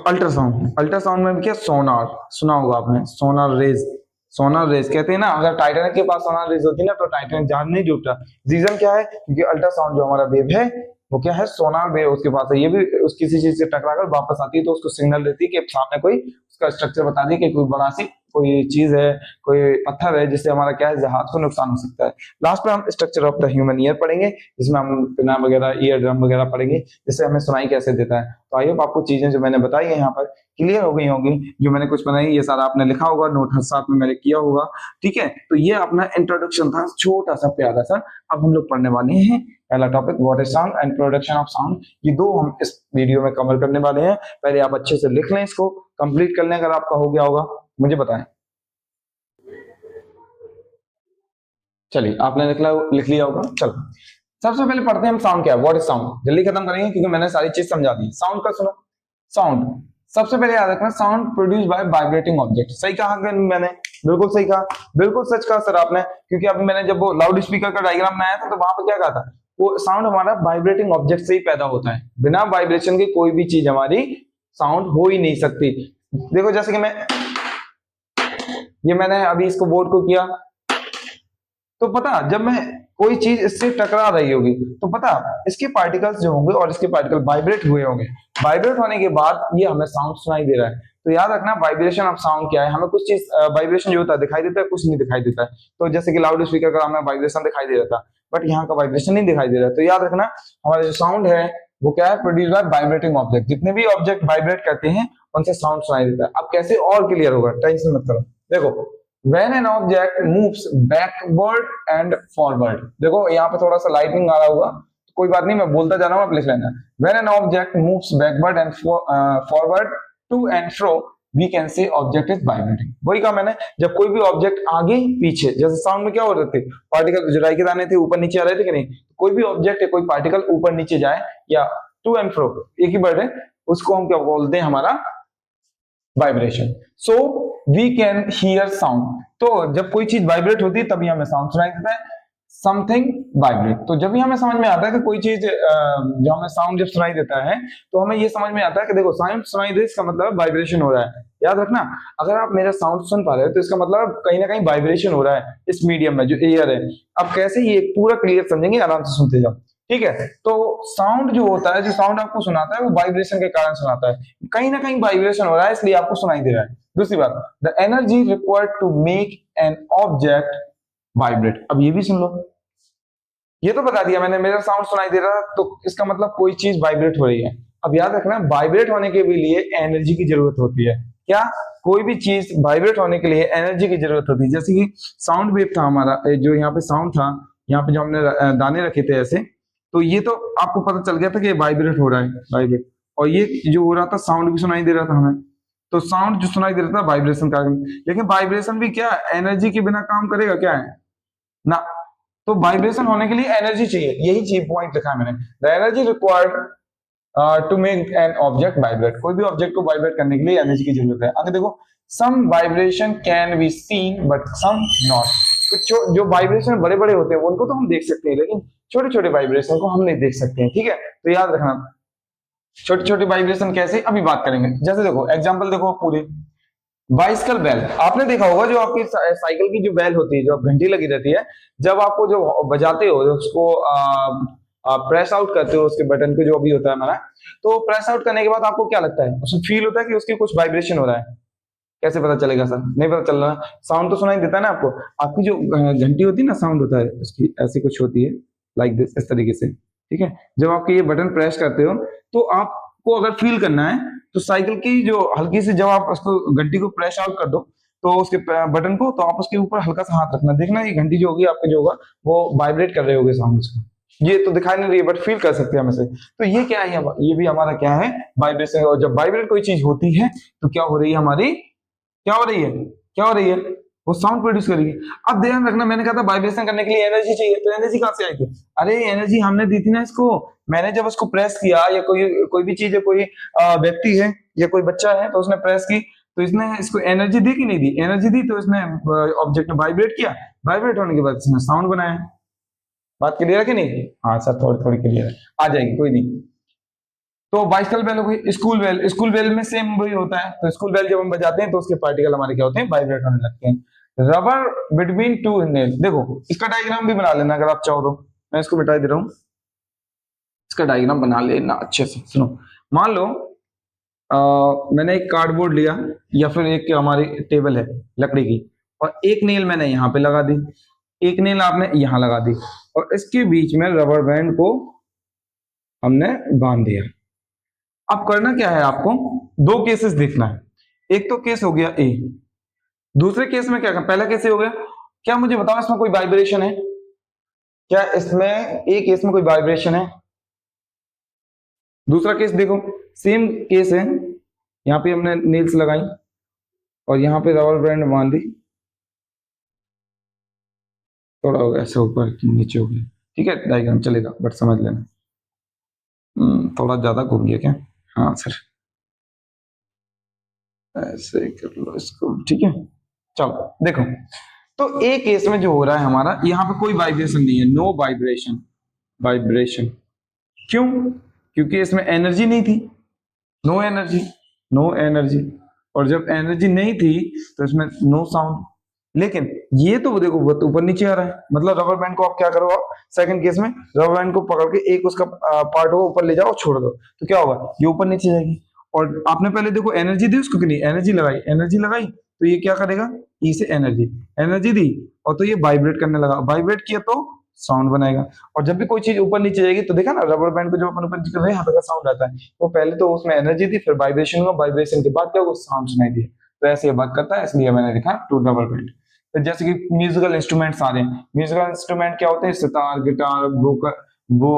अल्ट्रासाउंड। अल्ट्रासाउंड में भी क्या, सोनार, सुना होगा आपने, सोनार रेज। सोनार रेज कहते हैं ना, अगर टाइटैनिक के पास सोनार रेज होती ना तो टाइटैनिक जहाज नहीं डूबता। रीजन क्या है, क्योंकि अल्ट्रासाउंड जो हमारा वेव है वो क्या है, सोनार वेव उसके पास है, ये भी उस किसी चीज से टकराकर वापस आती है, तो उसको सिग्नल देती है कि सामने कोई उसका स्ट्रक्चर बता दी कि कोई बड़ा सी कोई चीज है, कोई पत्थर है, जिससे हमारा क्या है, जहाज को नुकसान हो सकता है। लास्ट में हम structure of the human ear पढ़ेंगे, जिसमें हम पिना वगैरह, ईयर ड्रम वगैरह पढ़ेंगे, जिससे हमें सुनाई कैसे देता है। तो आई होप आपको चीजें जो मैंने बताई है यहाँ पर क्लियर हो गई होंगी। जो मैंने कुछ बनाई ये सारा आपने लिखा होगा, नोट साथ में मैंने किया होगा, ठीक है। तो ये अपना इंट्रोडक्शन था, छोटा सा प्यारा सा। अब हम लोग पढ़ने वाले हैं पहला topic, what is sound and production of sound. ये दो हम इस वीडियो में कवर करने वाले हैं। पहले आप अच्छे से लिख लें, इसको कंप्लीट कर लें, अगर आपका हो गया होगा मुझे बताएं। चलिए, आपने लिख लिया होगा। चलो सबसे पहले पढ़ते हैं हम साउंड क्या है, व्हाट इज साउंड। जल्दी खत्म करेंगे क्योंकि मैंने सारी चीज समझा दी। साउंड का सुनो, साउंड सबसे पहले याद रखना, sound produce by vibrating object. सही कहा मैंने, बिल्कुल सही कहा, बिल्कुल सच कहा सर आपने, क्योंकि अभी मैंने जब वो लाउड स्पीकर का डायग्राम बनाया था तो वहां पर क्या कहा था, वो साउंड हमारा वाइब्रेटिंग ऑब्जेक्ट से ही पैदा होता है, बिना वाइब्रेशन के कोई भी चीज हमारी साउंड हो ही नहीं सकती। देखो जैसे कि मैंने अभी इसको बोर्ड को किया, तो पता जब मैं कोई चीज इससे टकरा रही होगी तो पता इसके पार्टिकल्स जो होंगे और इसके पार्टिकल वाइब्रेट हुए होंगे, वाइब्रेट होने के बाद ये हमें साउंड सुनाई दे रहा है। तो याद रखना, वाइब्रेशन ऑफ साउंड क्या है, हमें कुछ चीज वाइब्रेशन जो होता है दिखाई देता है, कुछ नहीं दिखाई देता है। तो जैसे कि लाउड स्पीकर का हमें वाइब्रेशन दिखाई दे रहा था, बट यहाँ का वाइब्रेशन नहीं दिखाई दे रहा है। तो याद रखना, हमारा जो साउंड है वो क्या है, प्रोड्यूस बाय वाइब्रेटिंग ऑब्जेक्ट। जितने भी ऑब्जेक्ट वाइब्रेट करते हैं उनसे साउंड सुनाई देता है। अब कैसे और क्लियर होगा, टेंशन मत करो। देखो, when an object moves backward and forward, देखो यहाँ पे थोड़ा सा लाइटनिंग आ रहा होगा, तो कोई बात नहीं, मैं बोलता जा रहा हूँ, आप लिख लेना। when an object moves backward and forward to and fro, we can say object is vibrating। वही कहा मैंने, जब कोई भी ऑब्जेक्ट आगे पीछे, जैसे साउंड में क्या हो रहे थे, पार्टिकल जो राई के दाने थे ऊपर नीचे आ रहे थे कि नहीं, कोई भी ऑब्जेक्ट है, कोई पार्टिकल ऊपर नीचे जाए या टू एंड फ्रो, एक ही वर्ड है, उसको हम क्या बोलते हैं, हमारा vibration. So we can hear sound. तो जब कोई चीज वाइब्रेट होती है तभी हमें साउंड सुनाई देता है। Something vibrate. तो जब भी हमें समझ में आता है कि कोई चीज जो हमें साउंड जब सुनाई देता है तो हमें ये समझ में आता है कि देखो साउंड सुनाई दे इसका मतलब वाइब्रेशन हो रहा है। याद रखना, अगर आप मेरा साउंड सुन पा रहे हो तो इसका मतलब कहीं ना कहीं वाइब्रेशन हो रहा है इस मीडियम में जो एयर है। अब कैसे ये पूरा क्लियर समझेंगे, आराम से सुनते जाओ, ठीक है। तो साउंड जो होता है, जो साउंड आपको सुनाता है वो वाइब्रेशन के कारण सुनाता है, कहीं ना कहीं वाइब्रेशन हो रहा है इसलिए आपको सुनाई दे रहा है। दूसरी बात, the energy required to make an object vibrate. अब ये भी सुन लो, ये तो बता दिया मैंने, मेरा साउंड सुनाई दे रहा तो इसका मतलब कोई चीज वाइब्रेट हो रही है। अब याद रखना, वाइब्रेट होने के भी लिए एनर्जी की जरूरत होती है। क्या? कोई भी चीज वाइब्रेट होने के लिए एनर्जी की जरूरत होती है। जैसे कि साउंड वेव था हमारा, जो यहाँ पे साउंड था, यहाँ पे जो हमने दाने रखे थे ऐसे, तो ये तो आपको पता चल गया था कि वाइब्रेट हो रहा है, वाइब्रेट। और ये जो हो रहा था, साउंड भी सुनाई दे रहा था हमें, तो साउंड जो सुनाई दे रहा था वाइब्रेशन का। लेकिन वाइब्रेशन भी क्या एनर्जी के बिना काम करेगा क्या है ना। तो वाइब्रेशन होने के लिए एनर्जी चाहिए, यही चीज पॉइंट लिखा है मैंने, the energy required to make an object vibrate. कोई भी ऑब्जेक्ट को वाइब्रेट करने के लिए एनर्जी की जरूरत है। आगे देखो, some vibration can be seen but some not. तो जो वाइब्रेशन बड़े बड़े होते हैं उनको तो हम देख सकते हैं, लेकिन छोटे छोटे वाइब्रेशन को हम नहीं देख सकते हैं, ठीक है। तो याद रखना, छोटे छोटे वाइब्रेशन कैसे अभी बात करेंगे। जैसे देखो एग्जांपल देखो, पूरे बाइसिकल बेल आपने देखा होगा, जो आपकी साइकिल की जो बेल होती है, जो घंटी लगी रहती है, जब आपको जो बजाते हो, उसको प्रेस आउट करते हो उसके बटन को, जो भी होता है हमारा, तो प्रेस आउट करने के बाद आपको क्या लगता है, उसमें फील होता है कि उसकी कुछ वाइब्रेशन हो रहा है। कैसे पता चलेगा सर? नहीं पता चल रहा, साउंड तो सुनाई देता है ना आपको। आपकी जो घंटी होती है ना, साउंड होता है उसकी ऐसी कुछ होती है, लाइक दिस, इस तरीके से, ठीक है। जब आपके ये बटन प्रेस करते हो तो आपको अगर फील करना है तो साइकिल की जो हल्की से, जब आप उसको घंटी को प्रेस आउट कर दो तो उसके बटन को, तो आप उसके ऊपर हल्का सा हाथ रखना, देखना ये घंटी जो होगी आपका जो होगा वो वाइब्रेट कर रहे होगे साउंड उसका। ये तो दिखाई नहीं रही है बट फील कर सकते हैं हम इसे। तो ये क्या है, ये भी हमारा क्या है, वाइब्रेशन। और जब वाइब्रेट कोई चीज होती है तो क्या हो रही है हमारी, क्या हो रही है, क्या हो रही है, वो साउंड प्रोड्यूस करेगी। अब ध्यान रखना, मैंने कहा था वाइब्रेशन करने के लिए एनर्जी चाहिए, तो एनर्जी कहां से आई थी? अरे एनर्जी हमने दी थी ना इसको, मैंने जब उसको प्रेस किया, या कोई भी चीज है, कोई व्यक्ति है या कोई बच्चा है, तो उसने प्रेस की, तो इसने इसको एनर्जी दी कि नहीं दी? एनर्जी दी, तो इसने ऑब्जेक्ट ने वाइब्रेट किया, वाइब्रेट होने के बाद इसने साउंड बनाया। बात क्लियर है कि नहीं? हाँ सर, थोड़ी थोड़ी क्लियर है, आ जाएगी, कोई नहीं। तो बाइसिकल बेल हो गई। स्कूल बेल, स्कूल बेल में सेम वही होता है। तो स्कूल बेल जब हम बजाते हैं तो उसके पार्टिकल हमारे क्या होते हैं, वाइब्रेट होने लगते हैं। रबर बिटवीन टू नेल, देखो इसका डायग्राम भी बना लेना अगर आप चाहो तो, मैं इसको मिटा दे रहा हूँ, इसका डायग्राम बना लेना अच्छे से। सुनो, मान लो मैंने एक कार्डबोर्ड लिया, या फिर एक हमारी टेबल है लकड़ी की, और एक नेल मैंने यहाँ पे लगा दी, एक नेल आपने यहाँ लगा दी, और इसके बीच में रबर बैंड को हमने बांध दिया। अब करना क्या है आपको, दो केसेस देखना है। एक तो केस हो गया ए, दूसरे केस में क्या, पहला केस हो गया, क्या मुझे बताओ इसमें कोई वाइब्रेशन है? क्या इसमें एक केस में कोई वाइब्रेशन है? दूसरा केस देखो, सेम केस है, यहाँ पे हमने नेल्स लगाई और यहाँ पे रबर बैंड बांध दी, थोड़ा हो गया ऐसे ऊपर नीचे हो गया, ठीक है, डायग्राम चलेगा बट समझ लेना। थोड़ा ज्यादा घूम गया क्या? हाँ सर, ऐसे कर लो इसको, ठीक है। चलो देखो, तो एक केस में जो हो रहा है हमारा, यहाँ पे कोई वाइब्रेशन नहीं है, नो वाइब्रेशन, वाइब्रेशन क्यों? क्योंकि इसमें एनर्जी नहीं थी, नो एनर्जी, नो एनर्जी। और जब एनर्जी नहीं थी तो इसमें नो साउंड। लेकिन ये तो देखो बहुत ऊपर नीचे आ रहा है, मतलब रबर बैंड को आप क्या करो, आप सेकंड केस में रबर बैंड को पकड़ के एक उसका पार्ट को ऊपर ले जाओ, छोड़ दो, तो क्या होगा, ये ऊपर नीचे जाएगी। और आपने पहले देखो एनर्जी दी उसको कि नहीं, एनर्जी लगाई, एनर्जी लगाई, तो ये क्या करेगा, ई से एनर्जी, एनर्जी दी, और तो ये वाइब्रेट करने लगा, वाइब्रेट किया तो साउंड बनाएगा। और जब भी कोई चीज ऊपर नीचे जाएगी तो देखा ना, रबर बैंड को जब अपन ऊपर नीचे कर रहे हैं, यहाँ पे साउंड आता है, वो पहले तो उसमें एनर्जी थी, फिर वाइब्रेशन हुआ, वाइब्रेशन के बाद क्या हुआ, साउंड सुनाई दिया। तो ऐसे ये बात करता है, इसलिए मैंने लिखा टू रबर बैंड। तो जैसे कि म्यूजिकल इंस्ट्रूमेंट्स आ रहे हैं, म्यूजिकल इंस्ट्रूमेंट क्या होते हैं, सितार, गिटार, वो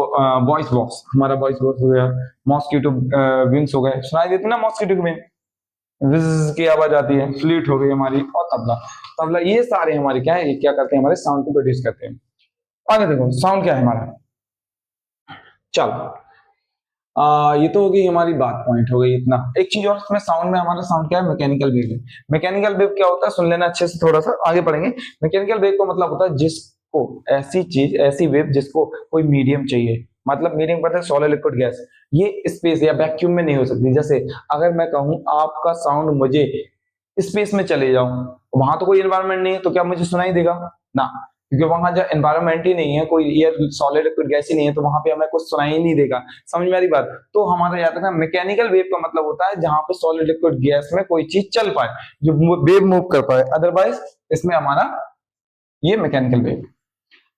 वॉइस बॉक्स, हमारा वॉइस बॉक्स हो गया, मॉस्किटो विंग्स हो गए, सुनाई देती है ना मॉस्किटो की विंग, विज़ की आवाज आती है, फ्लूट हो गई हमारी, और तबला, तबला, ये सारे हमारे क्या है, ये क्या करते हैं, हमारे साउंड को प्रोड्यूस करते हैं। आगे देखो साउंड क्या है हमारा, चलो ये तो हो गई हमारी बात, पॉइंट हो गई इतना। एक चीज और इसमें, साउंड में हमारा साउंड क्या है, मैकेनिकल वेव है। मैकेनिकल वेव क्या होता है, सुन लेना अच्छे से, थोड़ा सा आगे पढ़ेंगे। मैकेनिकल वेव का मतलब होता है जिस को ऐसी चीज, ऐसी वेव जिसको कोई मीडियम चाहिए, मतलब मीडियम पता है सॉलिड लिक्विड गैस, ये स्पेस या वैक्यूम में नहीं हो सकती। जैसे अगर मैं कहूं आपका साउंड मुझे स्पेस में चले जाऊं, वहां तो कोई एनवायरनमेंट नहीं है, तो क्या मुझे सुनाई देगा ना, क्योंकि वहां जब एनवायरनमेंट ही नहीं है, कोई एयर सॉलिड लिक्विड गैस ही नहीं है, तो वहां पे हमें कुछ सुनाई ही नहीं देगा। समझ में आ रही बात? तो हमारा याद रखना मैकेनिकल वेव का मतलब होता है जहां पे सॉलिड लिक्विड गैस में कोई चीज चल पाए, जो वेव मूव कर पाए, अदरवाइज इसमें हमारा ये मैकेनिकल वेव।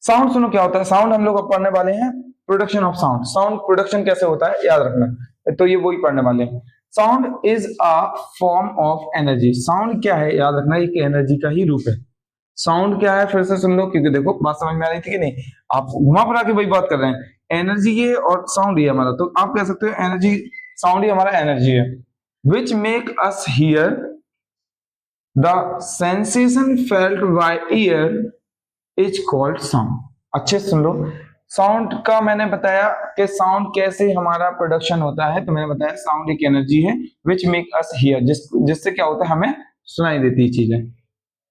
साउंड सुनो क्या होता है, साउंड हम लोग अब पढ़ने वाले हैं production of sound. Sound production कैसे होता है याद रखना, तो ये वही पढ़ने वाले हैं। Sound is a form of energy. Sound क्या है याद रखना, एक एनर्जी का ही रूप है। साउंड क्या है फिर से सुन लो, क्योंकि देखो बात समझ में आ रही थी कि नहीं, आप घुमा फिरा के वही बात कर रहे हैं। एनर्जी ये और साउंड ये हमारा, तो आप कह सकते हो एनर्जी, साउंड ही हमारा एनर्जी है। Which make us here the sensation felt by year is called sound. अच्छे से सुन लो, साउंड का मैंने बताया कि साउंड कैसे हमारा प्रोडक्शन होता है, तो मैंने बताया साउंड एक एनर्जी है विच मेक अस हियर, जिससे क्या होता है हमें सुनाई देती है चीजें।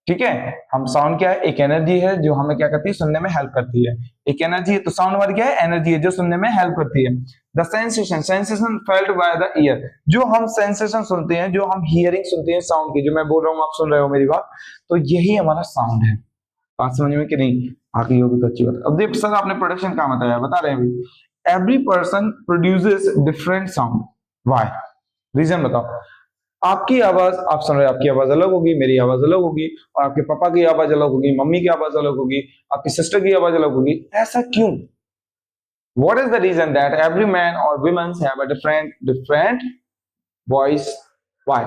ठीक है, हम साउंड क्या है, एक एनर्जी है जो हमें क्या करती है, सुनने में हेल्प करती है। एक एनर्जी है, तो साउंड हमारी क्या है, एनर्जी है जो सुनने में हेल्प करती है। The sensation, sensation felt by the year, जो हम सेंसेशन सुनते हैं, जो हम हियरिंग सुनते हैं साउंड की, जो मैं बोल रहा हूँ आप सुन रहे हो मेरी बात, तो यही हमारा साउंड है। बात समझ में कि नहीं आ गई होगी तो अच्छी बात। अब देखो सर आपने प्रोडक्शन कहाँ बताया, बता रहे हैं अभी। Every person produces different sound, why, reason बताओ। आपकी आवाज आप सुन रहे हो, आपकी आवाज अलग होगी, मेरी आवाज अलग होगी, और आपके पापा की आवाज अलग होगी, मम्मी की आवाज अलग होगी, आपकी सिस्टर की आवाज अलग होगी। ऐसा क्यों? What is the reason that every man or women have a different voice? Why?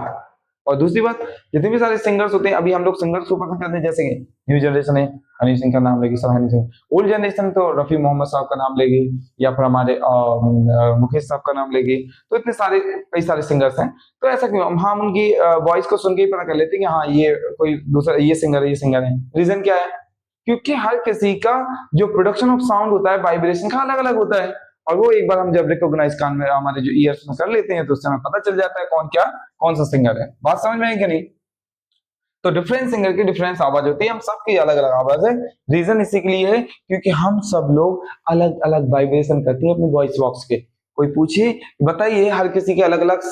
और दूसरी बात, जितने भी सारे सिंगर्स होते हैं, अभी हम लोग सिंगर्स को पसंद करते हैं, जैसे कि न्यू जनरेशन है, हनी सिंह का नाम लेगी, सब हनी सिंह। ओल्ड जनरेशन तो रफी मोहम्मद साहब का नाम लेगी, या फिर हमारे मुकेश साहब का नाम लेगी। तो इतने सारे कई सारे सिंगर्स हैं, तो ऐसा क्यों? हम उनकी वॉइस को सुन के ही पता कर लेते हैं कि हाँ ये कोई दूसरा, ये सिंगर है, ये सिंगर है। रीजन क्या है? क्योंकि हर किसी का जो प्रोडक्शन ऑफ साउंड होता है, वाइब्रेशन का अलग अलग होता है, और वो एक बार हम जब रिकॉग्नाइज कान में हमारे जो ईयर्स में कर लेते हैं, तो उससे हमें पता चल जाता है कौन क्या, कौन सा सिंगर है। बात समझ में आई कि नहीं? तो डिफरेंट सिंगर की डिफरेंट आवाज होती है, हम सबकी अलग अलग आवाज है। रीजन इसी के लिए है क्योंकि हम सब लोग अलग अलग वाइब्रेशन करते हैं अपने वॉइस बॉक्स के। कोई पूछे बताइए हर किसी के अलग अलग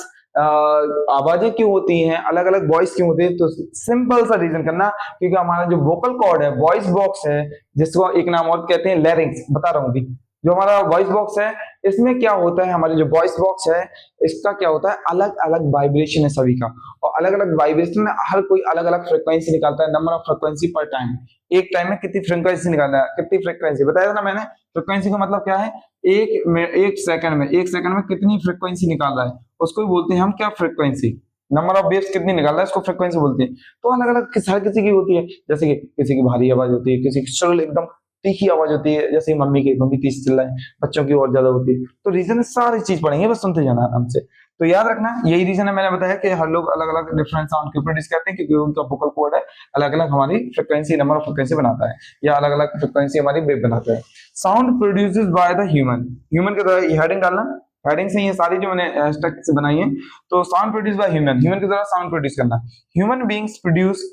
आवाजें क्यों होती हैं, अलग अलग वॉइस क्यों होती है? तो सिंपल सा रीजन करना, क्योंकि हमारा जो वोकल कॉर्ड है, वॉइस बॉक्स है, जिसको एक नाम और कहते हैं लैरिंक्स, बता रहा हूँ अभी। जो हमारा वॉइस बॉक्स है, इसमें क्या होता है, हमारे जो वॉइस बॉक्स है इसका क्या होता है, अलग अलग वाइब्रेशन है सभी का, और अलग अलग वाइब्रेशन में हर कोई अलग अलग फ्रिक्वेंसी निकालता है, नंबर ऑफ फ्रिक्वेंसी पर टाइम। एक टाइम में कितनी फ्रिक्वेंसी निकालना है, कितनी फ्रिक्वेंसी बताया था ना मैंने। फ्रिक्वेंसी का मतलब क्या है, एक सेकंड में कितनी फ्रिक्वेंसी निकाल रहा है, उसको भी बोलते हैं हम क्या, फ्रिक्वेंसी। नंबर ऑफ वेव्स कितनी निकाल रहा है, इसको फ्रिक्वेंसी बोलते हैं। तो अलग अलग हर किसी की होती है, जैसे कि किसी की भारी आवाज होती है, किसी की सरल एकदम तीखी आवाज होती है, जैसे मम्मी तीस चिल्लाए, बच्चों की और ज्यादा होती है। तो रीजन सारी चीज पढ़ेंगे, बस सुनते जाना आराम से। तो याद रखना यही रीजन है, मैंने बताया कि हर लोग अलग अलग डिफरेंट साउंड क्यों प्रोड्यूस करते हैं, क्योंकि उनका वोकल कॉर्ड है अलग अलग हमारी फ्रिक्वेंसी, नंबर ऑफ फ्रिक्वेंसी बनाता है, या अलग अलग फ्रिक्वेंसी हमारी वेव बनाता है। Sound produces by the human, human के द्वारा, हेडिंग डालना, हेडिंग से ये सारी जो मैंने हैशटैग से बनाई है। तो sound produce by human, human के द्वारा साउंड प्रोड्यूस करना। Human beings produce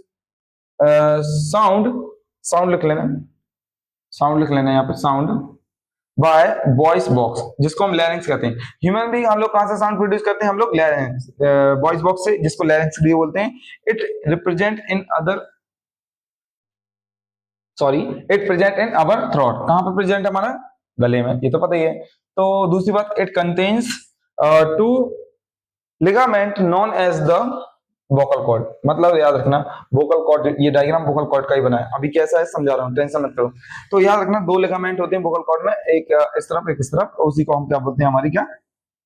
sound, sound लिख लेना, साउंड लिख लेना यहाँ पे, साउंड बाय वॉइस बॉक्स, जिसको हम लैरिंक्स कहते हैं। ह्यूमन बीइंग हम लोग कहां से साउंड प्रोड्यूस करते हैं, हम लोग लैरिंक्स, वॉइस बॉक्स से, जिसको लैरिंक्स भी बोलते हैं। It represent in other, sorry, it present in our throat, कहां पे प्रेजेंट हमारा, गले में, ये तो पता ही है। तो दूसरी बात, it contains two ligament known as the vocal cord, मतलब याद रखना वोकल कॉर्ड, ये डायग्राम वोकल कॉर्ड का ही बना है, अभी कैसा है समझा रहा हूँ, टेंशन मत करो। तो याद रखना दो लिगामेंट होते हैं वोकल कॉर्ड में, एक इस तरफ एक इस तरफ, उसी को हम क्या बोलते हैं, हमारी क्या,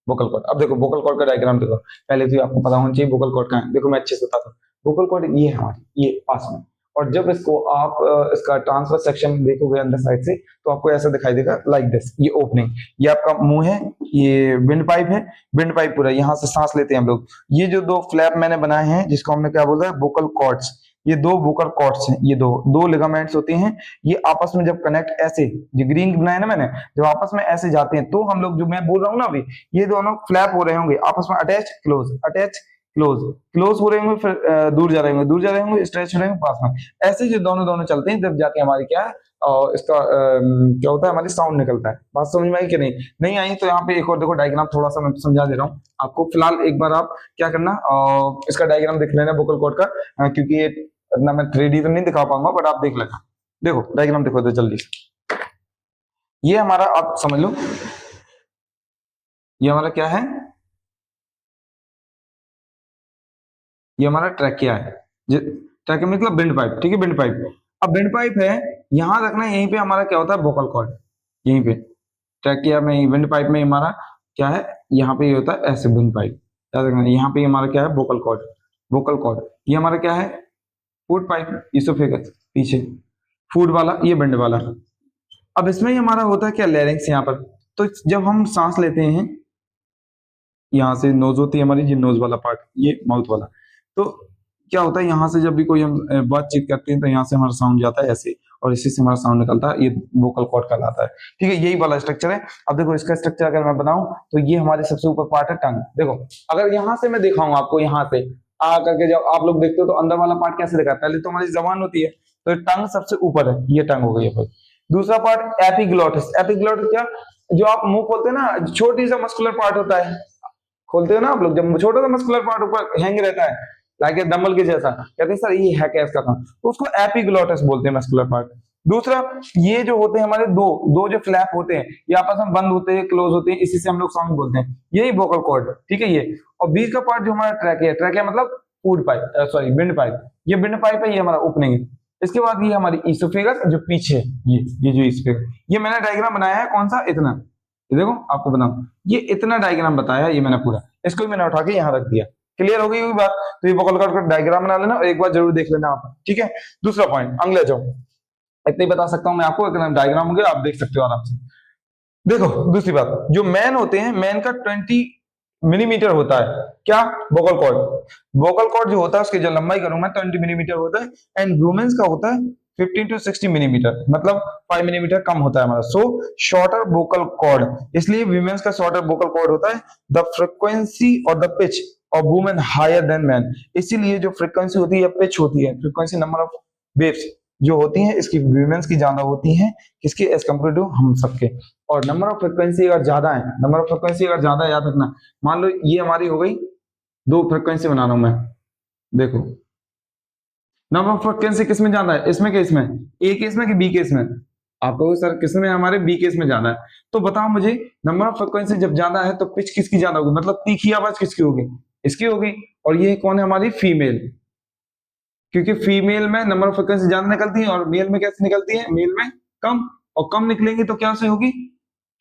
वोकल कॉर्ड। अब देखो वोकल कॉर्ड का डायग्राम देखो, पहले तो आपको पता होना चाहिए वोकल कॉर्ड कहाँ है। देखो मैं अच्छे से बताता हूँ, वोकल कॉर्ड ये है हमारी, ये पास में, और जब इसको आप इसका ट्रांसफर सेक्शन देखोगे अंदर साइड से, तो आपको ऐसा दिखाई देगा लाइक दिस, ये ओपनिंग, ये आपका मुंह है, ये विंड पाइप है, विंड पाइप पूरा यहाँ से सांस लेते हैं हम लोग। ये जो दो फ्लैप मैंने बनाए हैं, जिसको हमने क्या बोला है, वोकल कॉर्ड्स, ये दो वोकल कॉर्ड्स हैं, ये दो दो लिगामेंट्स होते हैं। ये आपस में जब कनेक्ट ऐसे, जो ग्रीन बनाए ना मैंने, जब आपस में ऐसे जाते हैं, तो हम लोग, जो मैं बोल रहा हूँ ना अभी, ये दोनों फ्लैप हो रहे होंगे आपस में, attach close, attach close, close हो रहे होंगे, फिर दूर जा रहे होंगे, दूर जा रहे होंगे, स्ट्रेच हो रहे होंगे, पास में, ऐसे जो दोनों दोनों चलते हैं, जब जाके हमारी क्या इसका क्या होता है, हमारी साउंड निकलता है। बात समझ में आई कि नहीं? नहीं आई तो यहाँ पे एक और देखो डायग्राम थोड़ा सा मैं समझा दे रहा हूँ आपको। फिलहाल एक बार आप क्या करना, इसका डायग्राम देख लेना वोकल कॉर्ड का, क्योंकि ये इतना मैं 3D तो नहीं दिखा पाऊंगा, बट आप देख लेना। देखो डायग्राम देखो तो जल्दी से, ये हमारा आप समझ लो, ये हमारा क्या है, ये हमारा ट्रैकिया है। ट्रैकिया मतलब विंड पाइप, ठीक है, विंड पाइप। अब विंड पाइप है, यहां रखना, यहीं पे हमारा क्या होता है, वोकल कॉर्ड। यहीं पे ट्रैकिया में, विंड पाइप में हमारा क्या है, यहाँ पे ये होता है ऐसे विंड पाइप, याद रखना। यहाँ पे हमारा क्या है, वोकल कॉर्ड। वोकल कॉर्ड ये हमारा क्या है, फूड पाइप, इसोफेगस पीछे, फूड वाला, ये विंड वाला। अब इसमें ही हमारा होता है क्या, लैरिंक्स यहाँ पर। तो जब हम सांस लेते हैं, यहाँ से नोज होती है हमारी, ये नोज वाला पार्ट, ये माउथ वाला। तो क्या होता है, यहाँ से जब भी कोई हम बातचीत करते हैं तो यहाँ से हमारा साउंड जाता है ऐसे, और इसी से हमारा साउंड निकलता है, ये वोकल कॉर्ड कहलाता है। ठीक है, यही वाला स्ट्रक्चर है। अब देखो इसका स्ट्रक्चर अगर मैं बनाऊं तो ये हमारे सबसे ऊपर पार्ट है टंग। देखो अगर यहाँ से मैं दिखाऊं आपको, यहाँ से आ करके जब आप लोग देखते हो तो अंदर वाला पार्ट कैसे दिखता है, पहले तो हमारी जबान होती है, तो टंग सबसे ऊपर है, ये टंग हो गई है। दूसरा पार्ट एपिग्लॉटिस। एपिग्लॉटिस क्या, जो आप मुंह खोलते हैं ना, छोटी सा मस्कुलर पार्ट होता है, खोलते हो ना आप लोग, जब छोटा सा मस्कुलर पार्ट ऊपर हैंग रहता है लाइक ए डंबल के जैसा, कहते हैं सर ये है क्या इसका काम, तो उसको एपिग्लॉटिस बोलते हैं, मस्कुलर पार्ट। दूसरा, ये जो होते हैं हमारे दो दो जो फ्लैप होते हैं, ये आपस में बंद होते हैं, क्लोज होते हैं, इसी से हम लोग साउंड बोलते हैं, यही वोकल कॉर्ड। ठीक है ये, और बीच का पार्ट जो हमारा ट्रैकिया है, ट्रैकिया मतलब food pipe, sorry wind pipe, ये विंड पाइप है, ये हमारा ओपनिंग है। इसके बाद ये हमारी इसोफेगस जो पीछे, ये जो इसोफेगस, ये मैंने डायग्राम बनाया है कौन सा, इतना, ये देखो आपको बनाओ, ये इतना डायग्राम बताया ये मैंने पूरा, इसको भी मैंने उठा के यहाँ रख दिया। क्लियर हो गई होगी बात? तो ये वोकल कॉर्ड का डायग्राम बना लेना और एक बार जरूर देख लेना आप। ठीक है, दूसरा पॉइंट, अगले जाओ, इतना ही बता सकता हूं मैं आपको, एक डायग्राम हो गया, आप देख सकते हो आराम से। देखो दूसरी बात, जो मैन होते हैं, मैन का 20 मिलीमीटर होता है क्या, वोकल कॉर्ड। वोकल कॉर्ड जो होता है उसकी जो लंबाई करूं मैं 20 मिलीमीटर होता है, एंड वुमेन्स का होता है 15 to 60 मिलीमीटर, मतलब 5 मिलीमीटर कम होता है हमारा। सो शॉर्टर वोकल कॉर्ड, इसलिए वुमेन्स का शॉर्टर वोकल कॉर्ड होता है। द फ्रीक्वेंसी और the pitch of women higher than man, इसीलिए जो फ्रीक्वेंसी होती है या पिच होती है, फ्रीक्वेंसी नंबर ऑफ वेव्स जो होती हैं इसकी वुमेन्स की ज्यादा होती हैं, किसकी, एज कम्पेयर टू हम सबके। और नंबर ऑफ फ्रीक्वेंसी अगर ज्यादा है, नंबर ऑफ फ्रीक्वेंसी अगर ज्यादा, याद रखना, मान लो ये हमारी हो गई, दो फ्रीक्वेंसी बना रहा हूं मैं, देखो नंबर ऑफ फ्रीक्वेंसी किसमें ज्यादा है, इसमें के इसमें, ए केस में कि बी केस में, आपको सर किसमें, हमारे बी केस में ज्यादा है। तो बताओ मुझे, नंबर ऑफ फ्रीक्वेंसी जब ज्यादा है तो पिच किसकी ज्यादा होगी, मतलब तीखी आवाज किसकी होगी, इसकी होगी। और ये कौन है, हमारी फीमेल, क्योंकि फीमेल में नंबर ऑफ फ्रीक्वेंसी ज्यादा निकलती है और मेल में कैसे निकलती है, मेल में कम, और कम निकलेंगी तो क्या से होगी,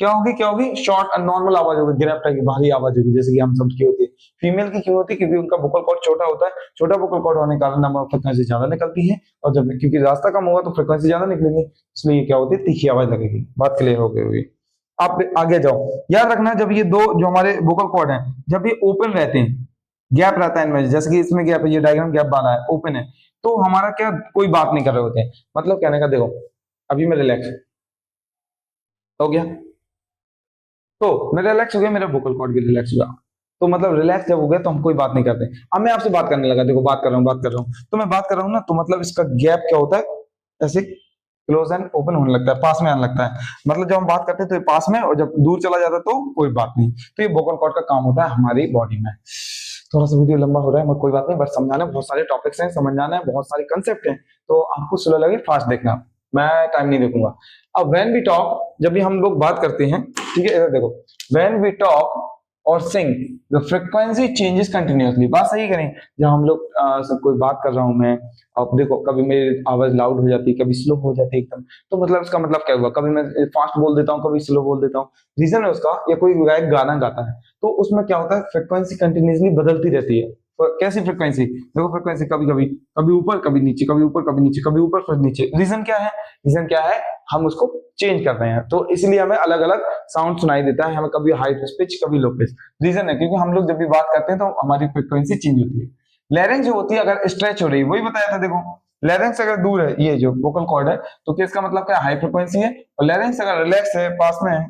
क्या होगी, क्या होगी, शॉर्ट नॉर्मल आवाज होगी, ग्रेप टाइप की भारी आवाज होगी, जैसे कि हम सबकी होती है। फीमेल की क्यों होती है, क्योंकि उनका वोकल कॉर्ड छोटा होता है, छोटा वोकल कॉर्ड होने के कारण नंबर ऑफ फ्रीक्वेंसी ज्यादा निकलती है, और जब क्योंकि रास्ता कम होगा तो फ्रीक्वेंसी ज्यादा निकलेंगी, इसलिए क्या होती है, तीखी आवाज लगेगी। बात क्लियर हो गई होगी? आप आगे जाओ, याद रखना, जब ये दो जो हमारे वोकल कॉर्ड है, जब ये ओपन रहते हैं, गैप रहता है इनमें, जैसे कि इसमें गैप है, ये डायग्राम गैप वाला है, ओपन है, तो हमारा क्या, कोई बात नहीं कर रहे होते हैं, मतलब कहने का, देखो अभी मैं रिलैक्स हो गया, तो मैं रिलैक्स हो गया, मेरा वोकल कॉर्ड भी रिलैक्स हुआ, तो मतलब रिलैक्स जब हो गया तो हम कोई बात नहीं करते। अब मैं आपसे बात करने लगा, देखो बात कर रहा हूँ, बात कर रहा हूँ, तो मैं बात कर रहा हूँ ना, तो मतलब इसका गैप क्या होता है, ऐसे क्लोज एंड ओपन होने लगता है, पास में आने लगता है, मतलब जब हम बात करते हैं तो ये पास में, और जब दूर चला जाता है तो कोई बात नहीं। तो ये वोकल कॉर्ड का काम होता है हमारी बॉडी में। थोड़ा सा वीडियो लंबा हो रहा है मगर कोई बात नहीं, बट समझाने बहुत सारे टॉपिक्स हैं, समझाना है, बहुत सारे कंसेप्ट हैं, तो आपको स्लो लगे फास्ट देखना, मैं टाइम नहीं देखूंगा। अब व्हेन वी टॉक, जब भी हम लोग बात करते हैं, ठीक है, इधर देखो, व्हेन वी टॉक और सिंग द फ्रीक्वेंसी चेंजेस कंटिन्यूअसली, बात सही करें, जब हम लोग सब कोई बात कर रहा हूं मैं, अब देखो कभी मेरी आवाज लाउड हो जाती है, कभी स्लो हो जाती है एकदम, तो मतलब इसका मतलब क्या हुआ, कभी मैं फास्ट बोल देता हूँ, कभी स्लो बोल देता हूँ, रीजन है उसका, या कोई गायक गाना गाता है तो उसमें क्या होता है, फ्रीक्वेंसी कंटिन्यूअसली बदलती रहती है। कैसी फ्रीक्वेंसी, देखो फ्रीक्वेंसी कभी कभी, कभी ऊपर कभी नीचे, कभी ऊपर कभी नीचे, कभी ऊपर फिर नीचे, रीजन क्या है, रीजन क्या है, हम उसको चेंज कर रहे हैं, तो इसलिए हमें अलग अलग साउंड सुनाई देता है, हमें कभी हाई पिच कभी लो पिच, रीजन है क्योंकि हम लोग जब भी बात करते हैं तो हमारी फ्रीक्वेंसी चेंज होती है। लैरिंक्स जो होती है अगर स्ट्रेच हो रही है, वही बताया था, देखो लैरिंक्स अगर दूर है, ये जो वोकल कॉर्ड है, तो क्या इसका मतलब क्या, हाई फ्रीक्वेंसी है, और लैरिंक्स अगर रिलैक्स है, पास में है,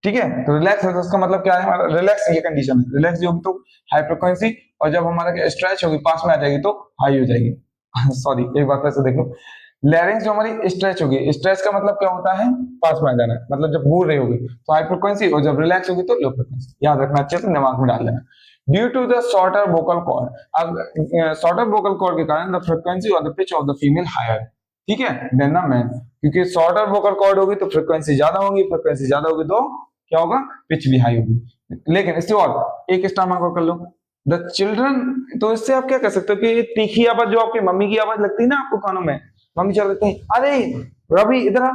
ठीक है, तो रिलैक्स है तो उसका मतलब क्या है, हमारा रिलैक्स, ये कंडीशन है, रिलैक्स जो होगी तो हाई फ्रीक्वेंसी, और जब हमारा स्ट्रेच होगी, पास में आ जाएगी तो हाई हो जाएगी। सॉरी एक बार फिर से देख लो, लैरिंग्स जो हमारी स्ट्रेच होगी, स्ट्रेच का मतलब क्या होता है, पास में आ जाना, मतलब जब बोल रही होगी तो हाई फ्रिक्वेंसी और जब रिलैक्स होगी तो लो फ्रिक्वेंसी। याद रखना अच्छे से, दिमाग में डाल देना। Due to the shorter vocal cord, अब शॉर्टर वोकल कॉर्ड के कारण द फ्रिक्वेंसी और the pitch of the female higher, ठीक है, देन द मैन, क्योंकि शॉर्टर वोकल कॉर्ड होगी तो फ्रिक्वेंसी ज्यादा होगी, फ्रिक्वेंसी ज्यादा होगी तो क्या होगा, पिच भी हाई होगी। लेकिन इससे और एक स्टार मार्क और कर लो, द चिल्ड्रन, तो इससे आप क्या कर सकते हो कि तीखी आवाज जो आपकी मम्मी की आवाज लगती है ना आपको कानों में, मम्मी चल देते हैं, अरे रवि इधर आ,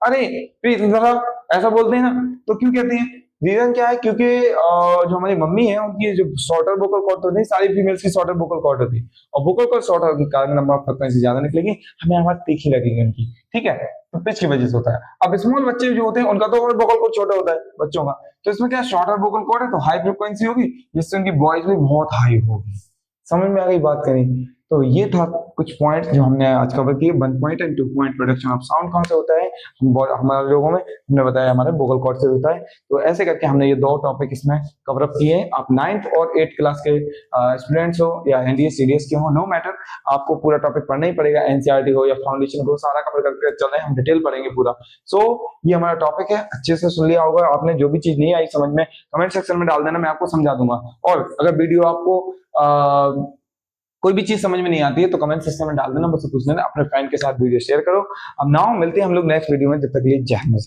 अरे प्रीत इधर आ, ऐसा बोलते हैं ना, तो क्यों कहते हैं, रीजन क्या है, क्योंकि जो हमारी मम्मी है उनकी जो शॉर्टर वोकल कॉर्ड होती है, सारी फीमेल्स की शॉर्टर वोकल कॉर्ड होती है, और वोकल कॉर्ड शॉर्टर के कारण नंबर ऑफ फ्रिक्वेंसी ज्यादा निकलेगी, हमें आवाज तीखी लगेगी उनकी, ठीक है, तो पिच की वजह से होता है। अब स्मॉल बच्चे जो होते हैं उनका तो वोकल कॉर्ड छोटा होता है बच्चों का, तो इसमें क्या शॉर्टर वोकल कॉर्ड है तो हाई फ्रिक्वेंसी होगी, जिससे उनकी वॉइस भी बहुत हाई होगी। समझ में आ गई बात करें, तो ये था कुछ पॉइंट जो हमने आज कवर किए, 1 point and 2 point production of sound कहाँ से होता है, हमारे लोगों में हमने बताया हमारे वोकल कॉर्ड से होता है। तो ऐसे करके हमने ये 2 टॉपिक इसमें कवर अप किए। आप 9th और 8th क्लास के स्टूडेंट्स हो या एनडीए सीडीएस के हो, नो मैटर, आपको पूरा टॉपिक पढ़ना ही पड़ेगा, एनसीईआरटी हो या फाउंडेशन हो, सारा कवर करके चल रहे हैं, हम डिटेल पढ़ेंगे पूरा। सो ये हमारा टॉपिक है, अच्छे से सुन लिया होगा आपने, जो भी चीज नहीं आई समझ में कमेंट सेक्शन में डाल देना, मैं आपको समझा दूंगा। और अगर वीडियो आपको कोई भी चीज समझ में नहीं आती है तो कमेंट सेक्शन में डाल देना, मुझसे पूछ लेना, अपने फ्रेंड के साथ वीडियो शेयर करो। अब नाउ मिलते हैं हम लोग नेक्स्ट वीडियो में, जब तक के लिए जय हिंद।